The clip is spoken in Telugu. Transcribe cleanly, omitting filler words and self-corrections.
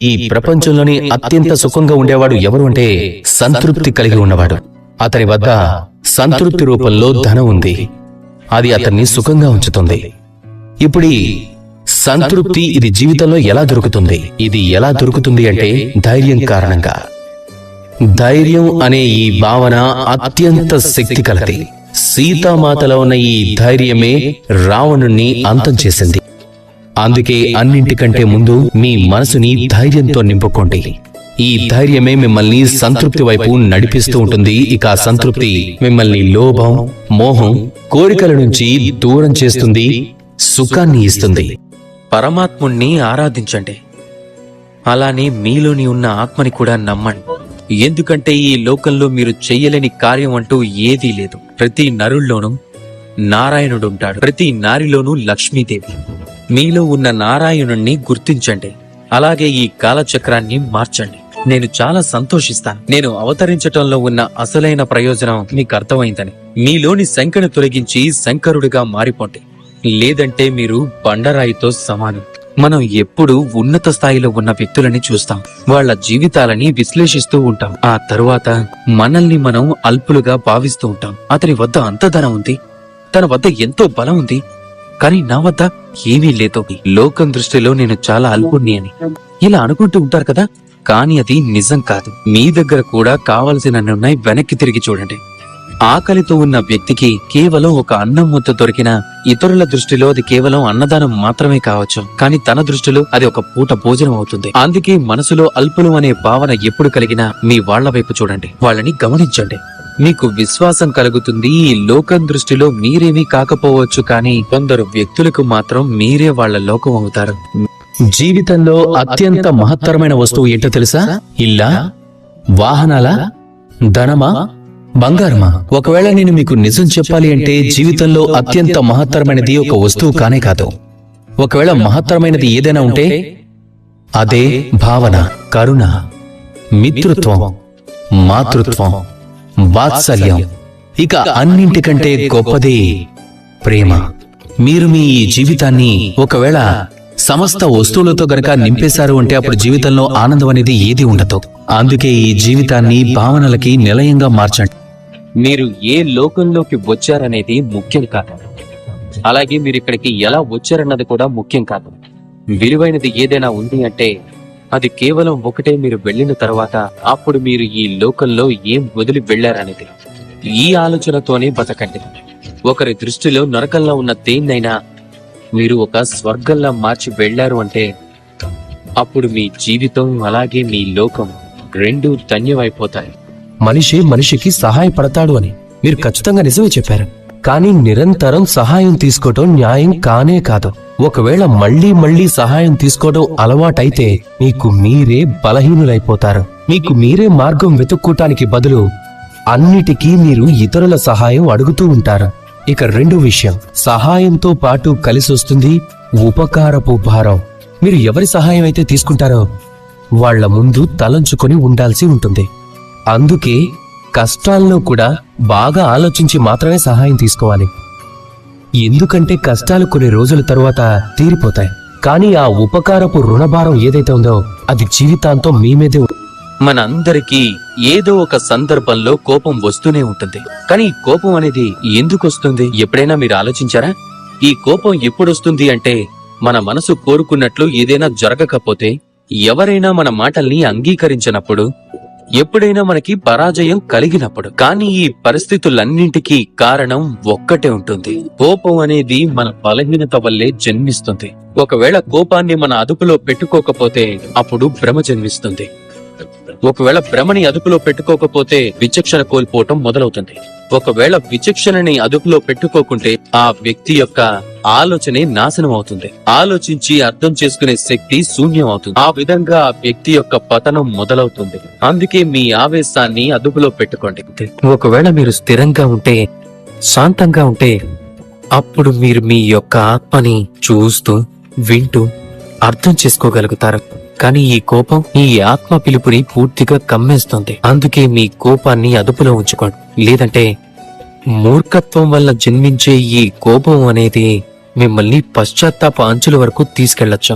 ఈ ప్రపంచంలోని అత్యంత సుఖంగా ఉండేవాడు ఎవరు అంటే సంతృప్తి కలిగి ఉన్నవాడు. అతని వద్ద సంతృప్తి రూపంలో ధనం ఉంది. అది అతన్ని సుఖంగా ఉంచుతుంది. ఇప్పుడు ఈ సంతృప్తి ఇది జీవితంలో ఎలా దొరుకుతుంది? ఇది ఎలా దొరుకుతుంది అంటే ధైర్యం కారణంగా. ధైర్యం అనే ఈ భావన అత్యంత శక్తి కలది. సీతామాతలో ఉన్న ఈ ధైర్యమే రావణుణ్ణి అంతం చేసింది. అందుకే అన్నింటికంటే ముందు మీ మనసుని ధైర్యంతో నింపుకోండి. ఈ ధైర్యమే మిమ్మల్ని సంతృప్తి వైపు నడిపిస్తూ ఉంటుంది. ఇక సంతృప్తి మిమ్మల్ని లోభం, మోహం, కోరికల నుంచి దూరం చేస్తుంది, సుఖాన్ని ఇస్తుంది. పరమాత్ముణ్ణి ఆరాధించండి. అలానే మీలోని ఉన్న ఆత్మని కూడా నమ్మండి. ఎందుకంటే ఈ లోకంలో మీరు చెయ్యలేని కార్యం అంటూ ఏదీ లేదు. ప్రతి నరుల్లోనూ నారాయణుడుంటాడు. ప్రతి నారిలోనూ లక్ష్మీదేవి. మీలో ఉన్న నారాయణుణ్ణి గుర్తించండి. అలాగే ఈ కాలచక్రాన్ని మార్చండి. నేను చాలా సంతోషిస్తాను. నేను అవతరించటంలో ఉన్న అసలైన ప్రయోజనం మీకు అర్థమైందని. మీలోని శంకను తొలగించి శంకరుడిగా మారిపోండి. లేదంటే మీరు బండరాయితో సమానం. మనం ఎప్పుడు ఉన్నత స్థాయిలో ఉన్న వ్యక్తులని చూస్తాం. వాళ్ళ జీవితాలని విశ్లేషిస్తూ ఉంటాం. ఆ తరువాత మనల్ని మనం అల్పులుగా భావిస్తూ ఉంటాం. అతని వద్ద అంత ధనం ఉంది, తన వద్ద ఎంతో బలం ఉంది, కానీ నా వద్ద ఏమీ లేదు. లోకం దృష్టిలో నేను చాలా అల్పుణ్ణి అని ఇలా అనుకుంటూ ఉంటారు కదా. కానీ అది నిజం కాదు. మీ దగ్గర కూడా కావలసినన్నున్నాయి. వెనక్కి తిరిగి చూడండి. ఆకలితో ఉన్న వ్యక్తికి కేవలం ఒక అన్నం ముద్ద దొరికినా ఇతరుల దృష్టిలో అది కేవలం అన్నదానం మాత్రమే కావచ్చు. కానీ తన దృష్టిలో అది ఒక పూట భోజనం అవుతుంది. అందుకే మనసులో అల్పులు అనే భావన ఎప్పుడు కలిగినా మీ వాళ్ల వైపు చూడండి, వాళ్ళని గమనించండి. మీకు విశ్వాసం కలుగుతుంది. ఈ లోకం దృష్టిలో మీరేమీ కాకపోవచ్చు, కానీ కొందరు వ్యక్తులకు మాత్రం మీరే వాళ్ళ లోకం అవుతారు. జీవితంలో అత్యంత మహత్తరమైన వస్తువు ఏంటో తెలుసా? ఇల్లా, వాహనాలా, ధనమా, బంగారమా? ఒకవేళ నేను మీకు నిజం చెప్పాలి అంటే జీవితంలో అత్యంత మహత్తరమైనది ఒక వస్తువు కానే కాదు. ఒకవేళ మహత్తరమైనది ఏదైనా ఉంటే అదే భావన, కరుణ, మిత్రుత్వం, మాతృత్వం, వాత్సల్యం. ఇక అన్నింటికంటే గొప్పది ప్రేమ. మీరు మీ జీవితాన్ని ఒకవేళ సమస్త వస్తువులతో గనక నింపేశారు అంటే అప్పుడు జీవితంలో ఆనందం అనేది ఏది ఉండదు. అందుకే ఈ జీవితాన్ని భావనలకి నిలయంగా మార్చండి. మీరు ఏ లోకంలోకి వచ్చారనేది ముఖ్యం కాదు. అలాగే మీరు ఇక్కడికి ఎలా వచ్చారన్నది కూడా ముఖ్యం కాదు. విలువైనది ఏదైనా ఉంది అంటే అది కేవలం ఒకటే, మీరు వెళ్ళిన తర్వాత అప్పుడు మీరు ఈ లోకంలో ఏం వదిలి వెళ్లారనేది. ఈ ఆలోచనతోనే బతకండి. ఒకరి దృష్టిలో నరకంలో ఉన్న దేన్నైనా మీరు ఒక స్వర్గంలా మార్చి వెళ్లారు అంటే అప్పుడు మీ జీవితం అలాగే మీ లోకం రెండూ ధన్యమైపోతాయి. మనిషి మనిషికి సహాయపడతాడు అని మీరు ఖచ్చితంగా నిజమే చెప్పారు. కానీ నిరంతరం సహాయం తీసుకోవడం న్యాయం కానే కాదు. ఒకవేళ మళ్లీ మళ్లీ సహాయం తీసుకోవడం అలవాటైతే మీకు మీరే బలహీనులైపోతారు. మీకు మీరే మార్గం వెతుక్కోటానికి బదులు అన్నిటికీ మీరు ఇతరుల సహాయం అడుగుతూ ఉంటారు. ఇక రెండో విషయం, సహాయంతో పాటు కలిసొస్తుంది ఉపకారపు భారం. మీరు ఎవరి సహాయం అయితే తీసుకుంటారో వాళ్ల ముందు తలంచుకొని ఉండాల్సి ఉంటుంది. అందుకే కష్టాల్లో కూడా బాగా ఆలోచించి మాత్రమే సహాయం తీసుకోవాలి. ఎందుకంటే కష్టాలు కొన్ని రోజుల తరువాత తీరిపోతాయి. కానీ ఆ ఉపకారపు రుణభారం ఏదైతే ఉందో అది జీవితాంతం మీ మీదే. మనందరికీ ఏదో ఒక సందర్భంలో కోపం వస్తూనే ఉంటుంది. కానీ ఈ కోపం అనేది ఎందుకు వస్తుంది? ఎప్పుడైనా మీరు ఆలోచించారా? ఈ కోపం ఎప్పుడొస్తుంది అంటే మన మనసు కోరుకున్నట్లు ఏదైనా జరగకపోతే, ఎవరైనా మన మాటల్ని అంగీకరించినప్పుడు, ఎప్పుడైనా మనకి పరాజయం కలిగినప్పుడు. కానీ ఈ పరిస్థితులన్నింటికీ కారణం ఒక్కటే ఉంటుంది. కోపం అనేది మన బలహీనత వల్లే జన్మిస్తుంది. ఒకవేళ కోపాన్ని మన అదుపులో పెట్టుకోకపోతే అప్పుడు భ్రమ జన్మిస్తుంది. ఒకవేళ భ్రమని అదుపులో పెట్టుకోకపోతే విచక్షణ కోల్పోవటం మొదలవుతుంది. ఒకవేళ విచక్షణని అదుపులో పెట్టుకోకుంటే ఆ వ్యక్తి యొక్క ఆలోచనే నాశనం అవుతుంది. ఆలోచించి అర్థం చేసుకునే శక్తి శూన్యం అవుతుంది. ఆ విధంగా ఆ వ్యక్తి యొక్క పతనం మొదలవుతుంది. అందుకే మీ ఆవేశాన్ని అదుపులో పెట్టుకోండి. ఒకవేళ మీరు స్థిరంగా ఉంటే, శాంతంగా ఉంటే, అప్పుడు మీరు మీ యొక్క ఆత్మని చూస్తూ, వింటూ అర్థం చేసుకోగలుగుతారు. కానీ ఈ కోపం ఈ ఆత్మ పిలుపుని పూర్తిగా కమ్మేస్తుంది. అందుకే మీ కోపాన్ని అదుపులో ఉంచుకోండి. లేదంటే మూర్ఖత్వం వల్ల జన్మించే ఈ కోపం అనేది మిమ్మల్ని పశ్చాత్తాప అంచుల వరకు తీసుకెళ్లొచ్చు.